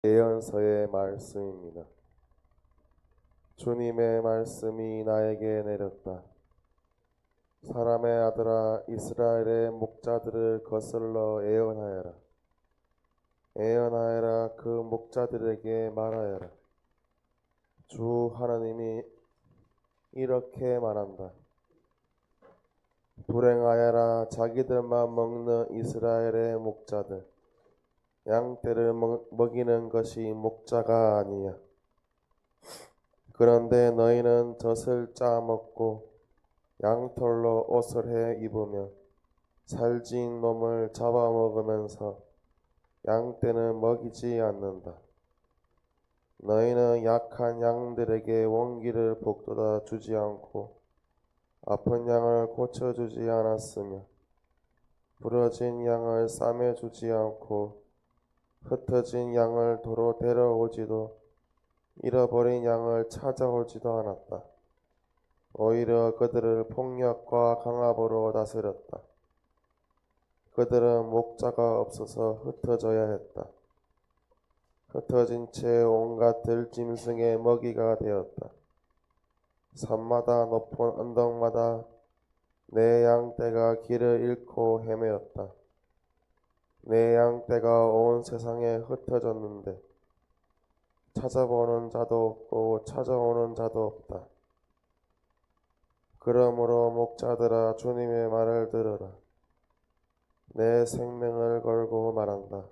예언서의 말씀입니다. 주님의 말씀이 나에게 내렸다. 사람의 아들아, 이스라엘의 목자들을 거슬러 예언하여라. 예언하여라. 그 목자들에게 말하여라. 주 하나님이 이렇게 말한다. 불행하여라. 자기들만 먹는 이스라엘의 목자들. 양떼를 먹이는 것이 목자가 아니야. 그런데 너희는 젖을 짜먹고 양털로 옷을 해 입으며 살찐 놈을 잡아먹으면서 양떼는 먹이지 않는다. 너희는 약한 양들에게 원기를 북돋아 주지 않고 아픈 양을 고쳐주지 않았으며 부러진 양을 싸매주지 않고 흩어진 양을 도로 데려오지도 잃어버린 양을 찾아오지도 않았다. 오히려 그들을 폭력과 강압으로 다스렸다. 그들은 목자가 없어서 흩어져야 했다. 흩어진 채 온갖 들짐승의 먹이가 되었다. 산마다 높은 언덕마다 내 양떼가 길을 잃고 헤매었다. 내 양떼가 온 세상에 흩어졌는데 찾아보는 자도 없고 찾아오는 자도 없다. 그러므로 목자들아, 주님의 말을 들으라. 내 생명을 걸고 말한다.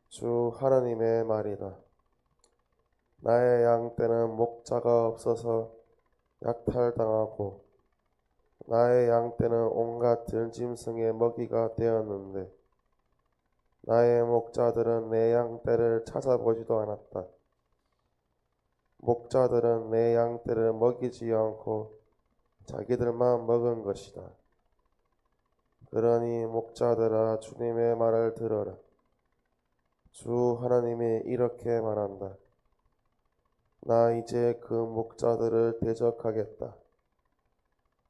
주 하나님의 말이다. 나의 양떼는 목자가 없어서 약탈당하고 나의 양떼는 온갖 들짐승의 먹이가 되었는데 나의 목자들은 내 양떼를 찾아보지도 않았다. 목자들은 내 양떼를 먹이지 않고 자기들만 먹은 것이다. 그러니 목자들아, 주님의 말을 들어라. 주 하나님이 이렇게 말한다. 나 이제 그 목자들을 대적하겠다.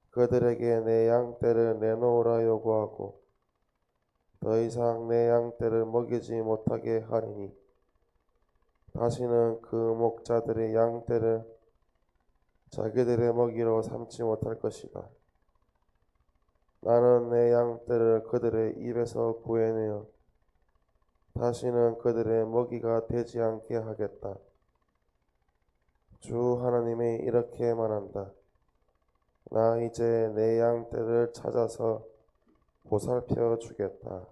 그들에게 내 양떼를 내놓으라 요구하고 더 이상 내 양떼를 먹이지 못하게 하리니 다시는 그 목자들의 양떼를 자기들의 먹이로 삼지 못할 것이다. 나는 내 양떼를 그들의 입에서 구해내어 다시는 그들의 먹이가 되지 않게 하겠다. 주 하나님이 이렇게 말한다. 나 이제 내 양떼를 찾아서 보살펴 주겠다.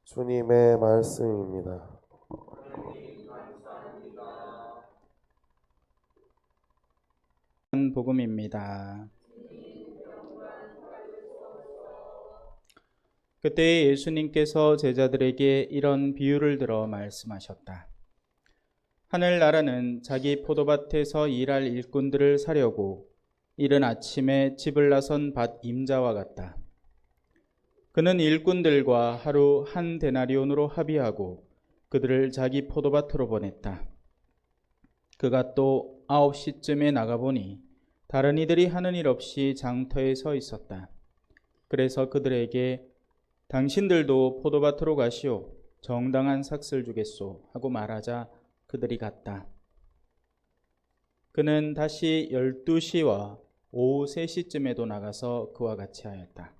주님의 말씀입니다. 복음입니다. 그때 예수님께서 제자들에게 이런 비유를 들어 말씀하셨다. 하늘나라는 자기 포도밭에서 일할 일꾼들을 사려고 이른 아침에 집을 나선 밭 임자와 같다. 그는 일꾼들과 하루 한 데나리온으로 합의하고 그들을 자기 포도밭으로 보냈다. 그가 또 9시쯤에 나가보니 다른 이들이 하는 일 없이 장터에 서 있었다. 그래서 그들에게 당신들도 포도밭으로 가시오. 정당한 삭슬 주겠소 하고 말하자 그들이 갔다. 그는 다시 12시와 오후 3시쯤에도 나가서 그와 같이 하였다.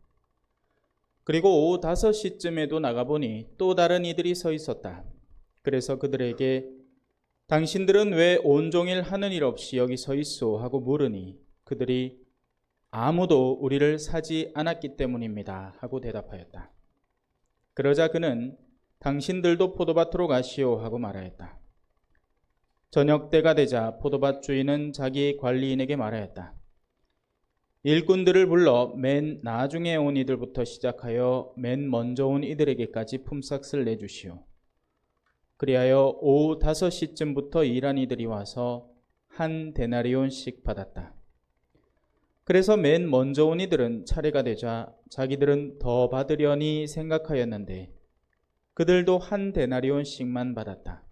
그리고 오후 5시쯤에도 나가보니 또 다른 이들이 서 있었다. 그래서 그들에게 당신들은 왜 온종일 하는 일 없이 여기 서 있소 하고 물으니 그들이 아무도 우리를 사지 않았기 때문입니다 하고 대답하였다. 그러자 그는 당신들도 포도밭으로 가시오 하고 말하였다. 저녁 때가 되자 포도밭 주인은 자기 관리인에게 말하였다. 일꾼들을 불러 맨 나중에 온 이들부터 시작하여 맨 먼저 온 이들에게까지 품삯을 내주시오. 그리하여 오후 5시쯤부터 일한 이들이 와서 한 데나리온씩 받았다. 그래서 맨 먼저 온 이들은 차례가 되자 자기들은 더 받으려니 생각하였는데 그들도 한 데나리온씩만 받았다.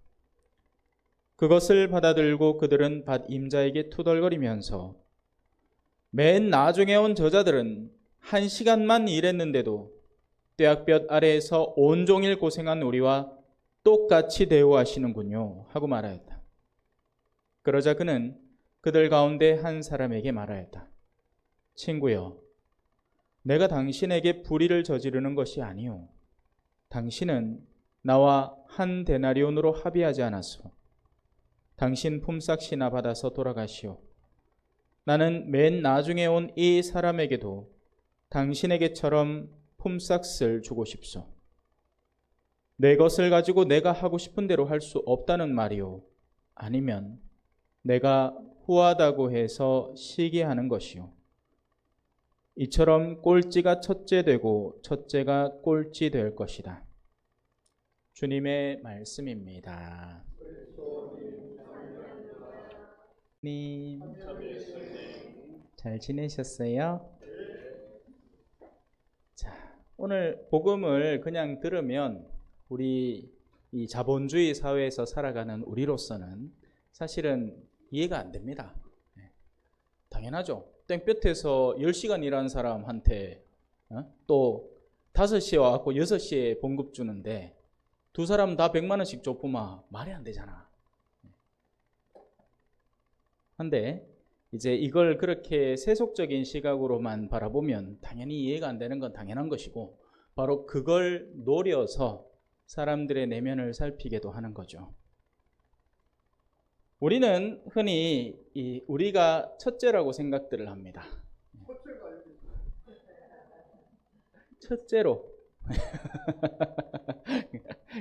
그것을 받아들고 그들은 밭 임자에게 투덜거리면서 맨 나중에 온 저자들은 1시간만 일했는데도 뙤약볕 아래에서 온종일 고생한 우리와 똑같이 대우하시는군요 하고 말하였다. 그러자 그는 그들 가운데 한 사람에게 말하였다. 친구여, 내가 당신에게 불의를 저지르는 것이 아니오. 당신은 나와 한 데나리온으로 합의하지 않았소. 당신 품삯이나 받아서 돌아가시오. 나는 맨 나중에 온 이 사람에게도 당신에게처럼 품삯을 주고 싶소. 내 것을 가지고 내가 하고 싶은 대로 할 수 없다는 말이오. 아니면 내가 후하다고 해서 시기하는 것이오. 이처럼 꼴찌가 첫째 되고 첫째가 꼴찌 될 것이다. 주님의 말씀입니다. 님, 잘 지내셨어요? 자, 오늘 복음을 그냥 들으면 우리 이 자본주의 사회에서 살아가는 우리로서는 사실은 이해가 안 됩니다. 당연하죠. 땡볕에서 10시간 일하는 사람한테 또 5시에 와갖고 6시에 봉급 주는데 두 사람 다 100만 원씩 줬구만. 말이 안 되잖아. 근데 이제 이걸 그렇게 세속적인 시각으로만 바라보면 당연히 이해가 안 되는 건 당연한 것이고 바로 그걸 노려서 사람들의 내면을 살피게도 하는 거죠. 우리는 흔히 우리가 첫째라고 생각들을 합니다. 첫째로.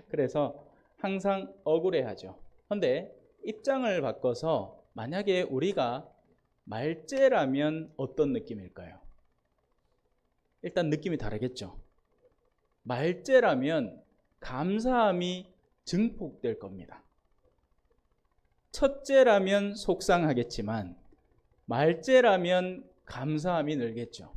그래서 항상 억울해하죠. 그런데 입장을 바꿔서 만약에 우리가 말째라면 어떤 느낌일까요? 일단 느낌이 다르겠죠. 말째라면 감사함이 증폭될 겁니다. 첫째라면 속상하겠지만 말째라면 감사함이 늘겠죠.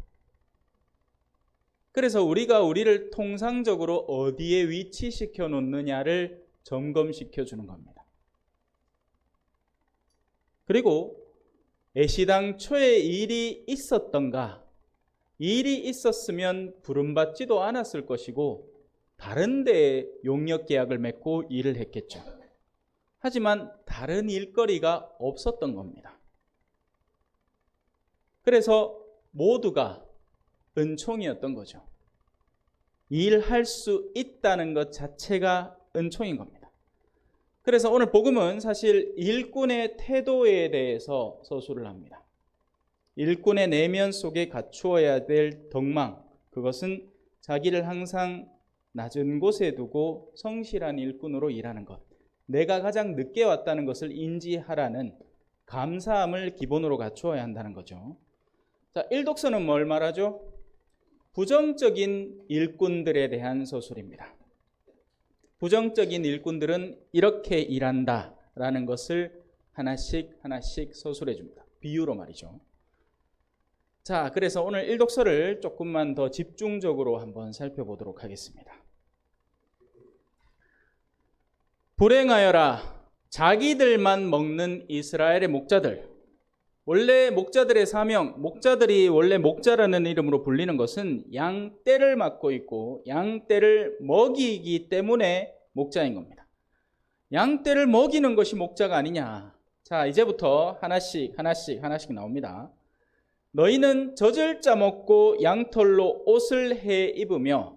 그래서 우리가 우리를 통상적으로 어디에 위치시켜 놓느냐를 점검시켜 주는 겁니다. 그리고 애시당초에 일이 있었던가, 일이 있었으면 부름받지도 않았을 것이고 다른 데에 용역 계약을 맺고 일을 했겠죠. 하지만 다른 일거리가 없었던 겁니다. 그래서 모두가 은총이었던 거죠. 일할 수 있다는 것 자체가 은총인 겁니다. 그래서 오늘 복음은 사실 일꾼의 태도에 대해서 서술을 합니다. 일꾼의 내면 속에 갖추어야 될 덕망, 그것은 자기를 항상 낮은 곳에 두고 성실한 일꾼으로 일하는 것, 내가 가장 늦게 왔다는 것을 인지하라는 감사함을 기본으로 갖추어야 한다는 거죠. 자, 일독서는 뭘 말하죠? 부정적인 일꾼들에 대한 서술입니다. 부정적인 일꾼들은 이렇게 일한다라는 것을 하나씩 서술해 줍니다. 비유로 말이죠. 자, 그래서 오늘 일독서를 조금만 더 집중적으로 한번 살펴보도록 하겠습니다. 불행하여라, 자기들만 먹는 이스라엘의 목자들. 원래 목자들의 사명, 목자들이 원래 목자라는 이름으로 불리는 것은 양떼를 맡고 있고 양떼를 먹이기 때문에 목자인 겁니다. 양떼를 먹이는 것이 목자가 아니냐. 자, 이제부터 하나씩 나옵니다. 너희는 젖을 짜먹고 양털로 옷을 해 입으며.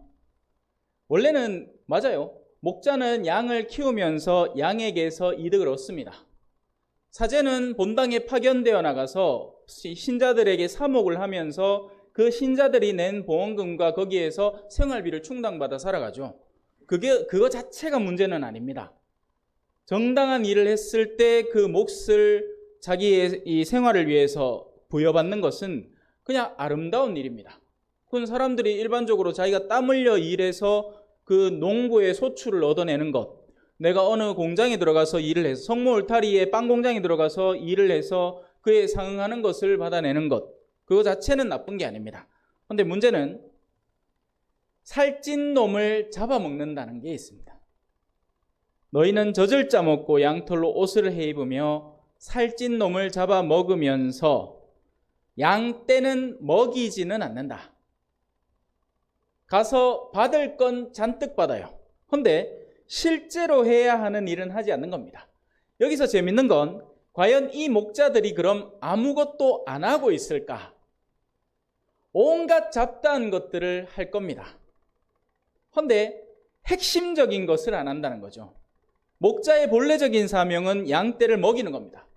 원래는 맞아요. 목자는 양을 키우면서 양에게서 이득을 얻습니다. 사제는 본당에 파견되어 나가서 신자들에게 사목을 하면서 그 신자들이 낸 보험금과 거기에서 생활비를 충당받아 살아가죠. 그거 자체가 문제는 아닙니다. 정당한 일을 했을 때 그 몫을 자기의 이 생활을 위해서 부여받는 것은 그냥 아름다운 일입니다. 그건 사람들이 일반적으로 자기가 땀 흘려 일해서 그 농부의 소출을 얻어내는 것, 내가 어느 공장에 들어가서 일을 해서 성모 울타리에 빵 공장에 들어가서 일을 해서 그에 상응하는 것을 받아내는 것, 그거 자체는 나쁜 게 아닙니다. 그런데 문제는 살찐 놈을 잡아먹는다는 게 있습니다. 너희는 젖을 짜먹고 양털로 옷을 해 입으며 살찐 놈을 잡아먹으면서 양떼는 먹이지는 않는다. 가서 받을 건 잔뜩 받아요. 그런데 실제로 해야 하는 일은 하지 않는 겁니다. 여기서 재밌는 건 과연 이 목자들이 그럼 아무것도 안 하고 있을까? 온갖 잡다한 것들을 할 겁니다. 그런데 핵심적인 것을 안 한다는 거죠. 목자의 본래적인 사명은 양떼를 먹이는 겁니다.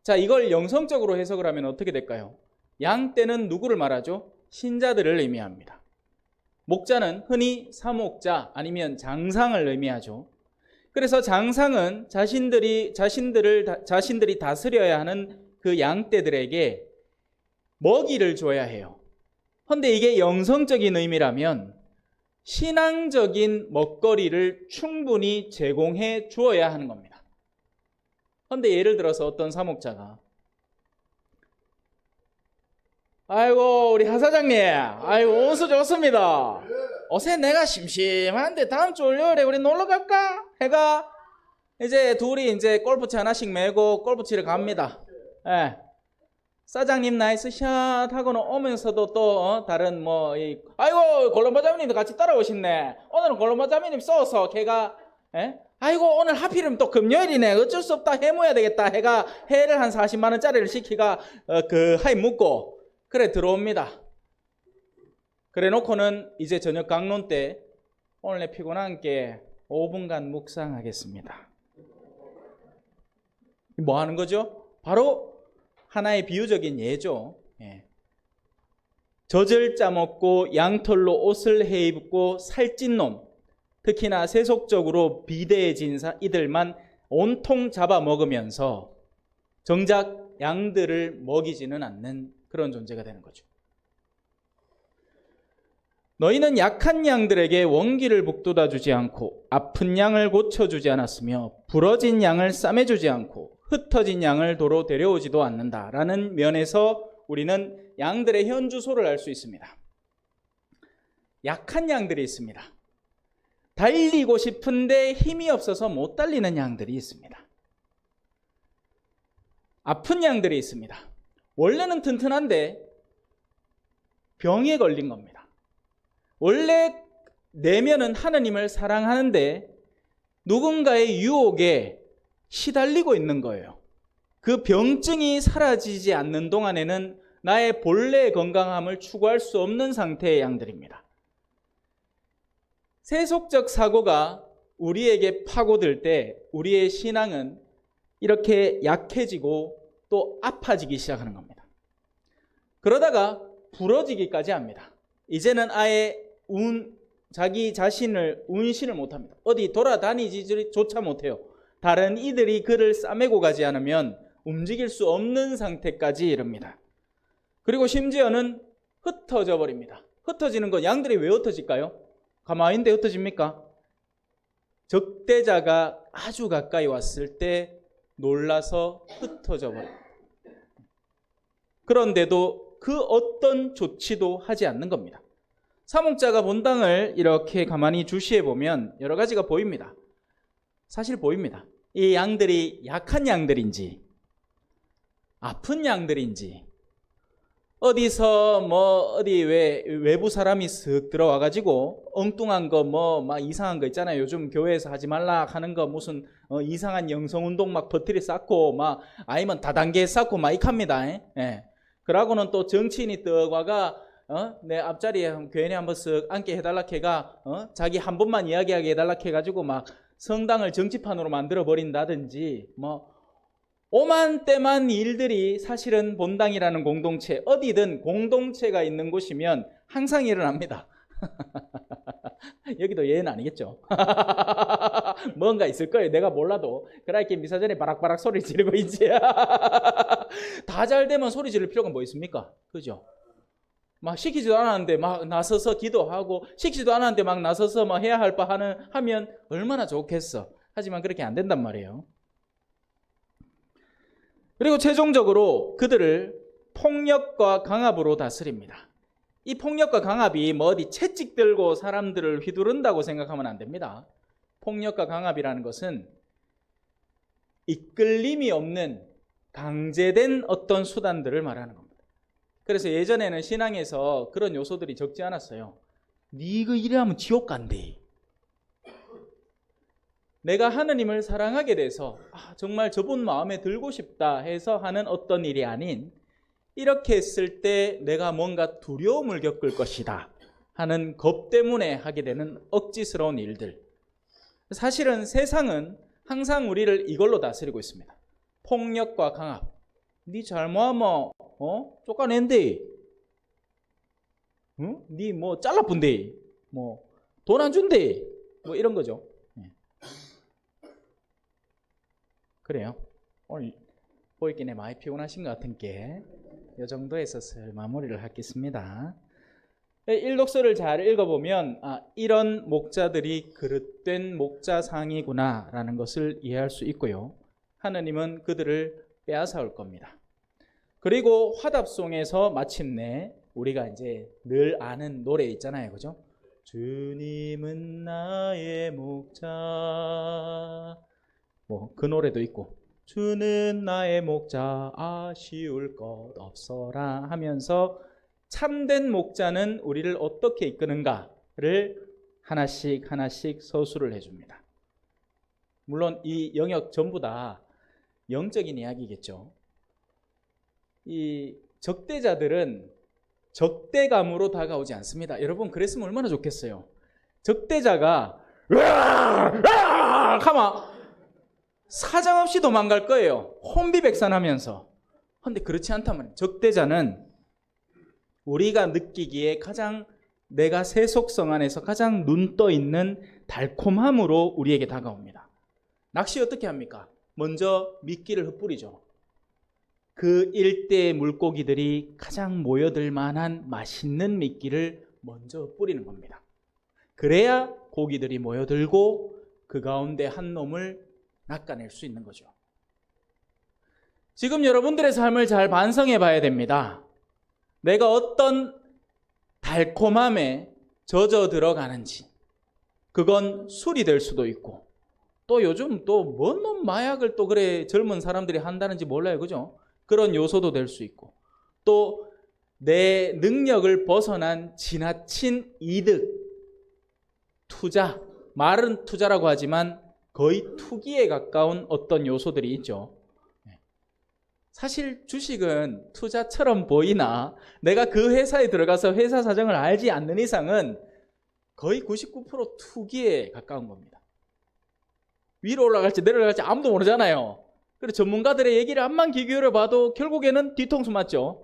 자, 이걸 영성적으로 해석을 하면 어떻게 될까요? 양떼는 누구를 말하죠? 신자들을 의미합니다. 목자는 흔히 사목자 아니면 장상을 의미하죠. 그래서 장상은 자신들이 다스려야 하는 그 양떼들에게 먹이를 줘야 해요. 그런데 이게 영성적인 의미라면 신앙적인 먹거리를 충분히 제공해 주어야 하는 겁니다. 그런데 예를 들어서 어떤 사목자가 아이고 우리 하사장님, 아이고 온수 좋습니다. 어제 내가 심심한데 다음 주 월요일에 우리 놀러 갈까? 해가 이제 둘이 이제 골프채 하나씩 메고 골프 치러 갑니다. 예. 사장님 나이스 샷 하고는 오면서도 또 다른 아이고 골로바자미님도 같이 따라오셨네. 오늘은 골로바자미님 써서 걔가 아이고 오늘 하필이면 또 금요일이네. 어쩔 수 없다 해모야 되겠다. 해가 회를 한 40만 원짜리를 시키가 그 하이 묵고 그래 들어옵니다. 그래 놓고는 이제 저녁 강론 때 오늘 내 피곤한 게 5분간 묵상하겠습니다. 뭐 하는 거죠? 바로 하나의 비유적인 예죠. 젖을 짜먹고 양털로 옷을 해입고 살찐 놈, 특히나 세속적으로 비대해진 이들만 온통 잡아먹으면서 정작 양들을 먹이지는 않는 그런 존재가 되는 거죠. 너희는 약한 양들에게 원기를 북돋아 주지 않고 아픈 양을 고쳐주지 않았으며 부러진 양을 싸매주지 않고 흩어진 양을 도로 데려오지도 않는다라는 면에서 우리는 양들의 현 주소를 알 수 있습니다. 약한 양들이 있습니다. 달리고 싶은데 힘이 없어서 못 달리는 양들이 있습니다. 아픈 양들이 있습니다. 원래는 튼튼한데 병에 걸린 겁니다. 원래 내면은 하느님을 사랑하는데 누군가의 유혹에 시달리고 있는 거예요. 그 병증이 사라지지 않는 동안에는 나의 본래의 건강함을 추구할 수 없는 상태의 양들입니다. 세속적 사고가 우리에게 파고들 때 우리의 신앙은 이렇게 약해지고 또 아파지기 시작하는 겁니다. 그러다가 부러지기까지 합니다. 이제는 아예 자기 자신을 운신을 못합니다. 어디 돌아다니지조차 못해요. 다른 이들이 그를 싸매고 가지 않으면 움직일 수 없는 상태까지 이릅니다. 그리고 심지어는 흩어져 버립니다. 흩어지는 건 양들이 왜 흩어질까요? 가만히 있는데 흩어집니까? 적대자가 아주 가까이 왔을 때 놀라서 흩어져 버립니다. 그런데도 그 어떤 조치도 하지 않는 겁니다. 사목자가 본당을 이렇게 가만히 주시해 보면 여러 가지가 보입니다. 사실 보입니다. 이 양들이 약한 양들인지 아픈 양들인지 어디서 어디 외부 사람이 쓱 들어와 가지고 엉뚱한 거 막 이상한 거 있잖아요. 요즘 교회에서 하지 말라 하는 거 무슨 이상한 영성 운동 막 버티리 쌓고 막 아니면 다단계 쌓고 막 이합니다. 그러고는 또 정치인이 떡 와가 내 앞자리에 교회에 한번 쓱 앉게 해달라 해가 자기 한 번만 이야기하게 해달라 해가지고 막 성당을 정치판으로 만들어 버린다든지 오만때만 일들이 사실은 본당이라는 공동체 어디든 공동체가 있는 곳이면 항상 일어납니다. 여기도 예는 아니겠죠. 뭔가 있을 거예요. 내가 몰라도 그렇게 미사전에 바락바락 소리 지르고 있지. 다 잘 되면 소리 지를 필요가 뭐 있습니까? 그죠? 막 시키지도 않았는데 막 나서서 기도하고 시키지도 않았는데 막 나서서 막 해야 할 바 하면 얼마나 좋겠어. 하지만 그렇게 안 된단 말이에요. 그리고 최종적으로 그들을 폭력과 강압으로 다스립니다. 이 폭력과 강압이 어디 채찍 들고 사람들을 휘두른다고 생각하면 안 됩니다. 폭력과 강압이라는 것은 이끌림이 없는 강제된 어떤 수단들을 말하는 겁니다. 그래서 예전에는 신앙에서 그런 요소들이 적지 않았어요. 니 이거 이래 하면 지옥 간대. 내가 하느님을 사랑하게 돼서 정말 저분 마음에 들고 싶다 해서 하는 어떤 일이 아닌 이렇게 했을 때 내가 뭔가 두려움을 겪을 것이다 하는 겁 때문에 하게 되는 억지스러운 일들. 사실은 세상은 항상 우리를 이걸로 다스리고 있습니다. 폭력과 강압. 니 잘못하면 쫓아낸대. 응? 니 뭐 잘라뿐대. 뭐 돈 안 준대. 뭐 이런 거죠. 그래요. 오늘 보이기에 많이 피곤하신 것 같은 게 이 정도에서 슬 마무리를 하겠습니다. 일독서를 잘 읽어보면 이런 목자들이 그릇된 목자상이구나 라는 것을 이해할 수 있고요. 하느님은 그들을 빼앗아올 겁니다. 그리고 화답송에서 마침내 우리가 이제 늘 아는 노래 있잖아요. 그죠? 주님은 나의 목자, 뭐 그 노래도 있고, 주는 나의 목자 아쉬울 것 없어라 하면서 참된 목자는 우리를 어떻게 이끄는가를 하나씩 하나씩 서술을 해줍니다. 물론 이 영역 전부 다 영적인 이야기겠죠. 이 적대자들은 적대감으로 다가오지 않습니다. 여러분 그랬으면 얼마나 좋겠어요. 적대자가 하면 사정없이 도망갈 거예요. 혼비백산하면서. 그런데 그렇지 않다면 적대자는 우리가 느끼기에 가장 내가 세속성 안에서 가장 눈 떠 있는 달콤함으로 우리에게 다가옵니다. 낚시 어떻게 합니까? 먼저 미끼를 흩뿌리죠. 그 일대의 물고기들이 가장 모여들 만한 맛있는 미끼를 먼저 흩뿌리는 겁니다. 그래야 고기들이 모여들고 그 가운데 한 놈을 낚아낼 수 있는 거죠. 지금 여러분들의 삶을 잘 반성해 봐야 됩니다. 내가 어떤 달콤함에 젖어 들어가는지. 그건 술이 될 수도 있고, 또 요즘 또 뭔 놈 마약을 또 그래 젊은 사람들이 한다는지 몰라요. 그죠? 그런 요소도 될 수 있고, 또 내 능력을 벗어난 지나친 이득, 투자, 말은 투자라고 하지만 거의 투기에 가까운 어떤 요소들이 있죠. 사실 주식은 투자처럼 보이나 내가 그 회사에 들어가서 회사 사정을 알지 않는 이상은 거의 99% 투기에 가까운 겁니다. 위로 올라갈지 내려갈지 아무도 모르잖아요. 그래서 전문가들의 얘기를 암만 귀 기울여 봐도 결국에는 뒤통수 맞죠.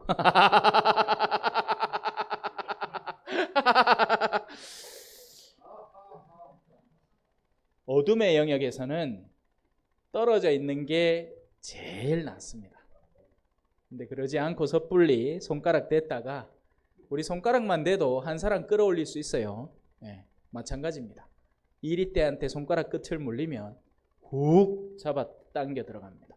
어둠의 영역에서는 떨어져 있는 게 제일 낫습니다. 근데 그러지 않고 섣불리 손가락 댔다가 우리 손가락만 대도 한 사람 끌어올릴 수 있어요. 마찬가지입니다. 이리떼한테 손가락 끝을 물리면 훅 잡아 당겨 들어갑니다.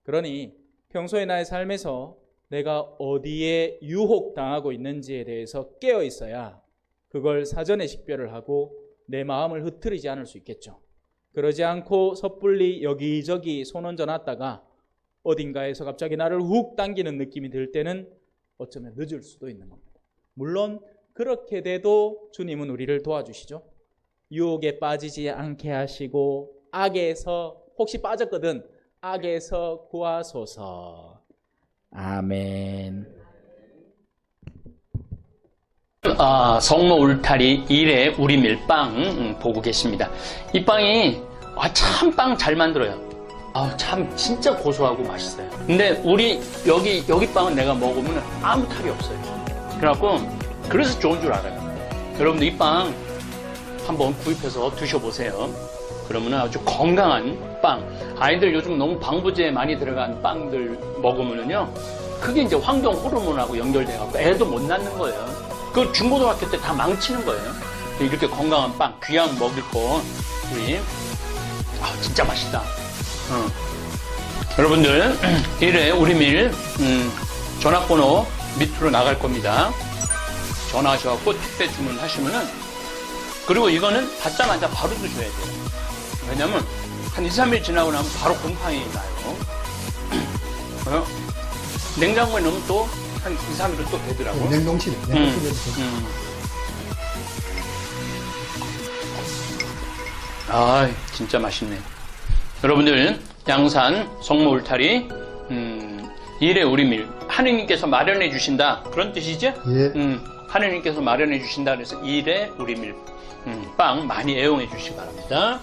그러니 평소에 나의 삶에서 내가 어디에 유혹당하고 있는지에 대해서 깨어 있어야 그걸 사전에 식별을 하고 내 마음을 흐트리지 않을 수 있겠죠. 그러지 않고 섣불리 여기저기 손 얹어놨다가 어딘가에서 갑자기 나를 훅 당기는 느낌이 들 때는 어쩌면 늦을 수도 있는 겁니다. 물론 그렇게 돼도 주님은 우리를 도와주시죠. 유혹에 빠지지 않게 하시고 악에서 혹시 빠졌거든 악에서 구하소서. 아멘. 성모 울타리 1의 우리 밀빵 보고 계십니다. 이 빵이 참 빵 잘 만들어요. 참 진짜 고소하고 맛있어요. 근데 우리 여기 빵은 내가 먹으면 아무 탈이 없어요. 그래서 좋은 줄 알아요. 여러분들 이 빵 한번 구입해서 드셔보세요. 그러면 아주 건강한 빵. 아이들 요즘 너무 방부제 많이 들어간 빵들 먹으면요, 그게 이제 환경 호르몬하고 연결돼갖고 애도 못 낳는 거예요. 그 중고등학교 때 다 망치는 거예요. 이렇게 건강한 빵, 귀양 먹을 거 우리 진짜 맛있다. 여러분들 1회 우리밀 전화번호 밑으로 나갈 겁니다. 전화하셔갖고 택배 주문하시면은, 그리고 이거는 받자마자 바로 드셔야 돼요. 왜냐면 한 2, 3일 지나고 나면 바로 곰팡이 나요. 냉장고에 넣으면 또 한 2, 3일은 또 되더라고. 냉동실에. 아, 진짜 맛있네. 여러분들, 양산 성모 울타리, 일의 우리밀, 하느님께서 마련해 주신다. 그런 뜻이죠? 예. 하느님께서 마련해 주신다. 그래서 일의 우리밀, 빵 많이 애용해 주시기 바랍니다.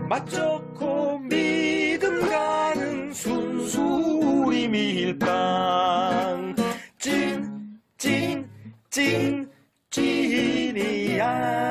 맛 좋고 믿음 가는 순수 우리 밀빵 찐이야.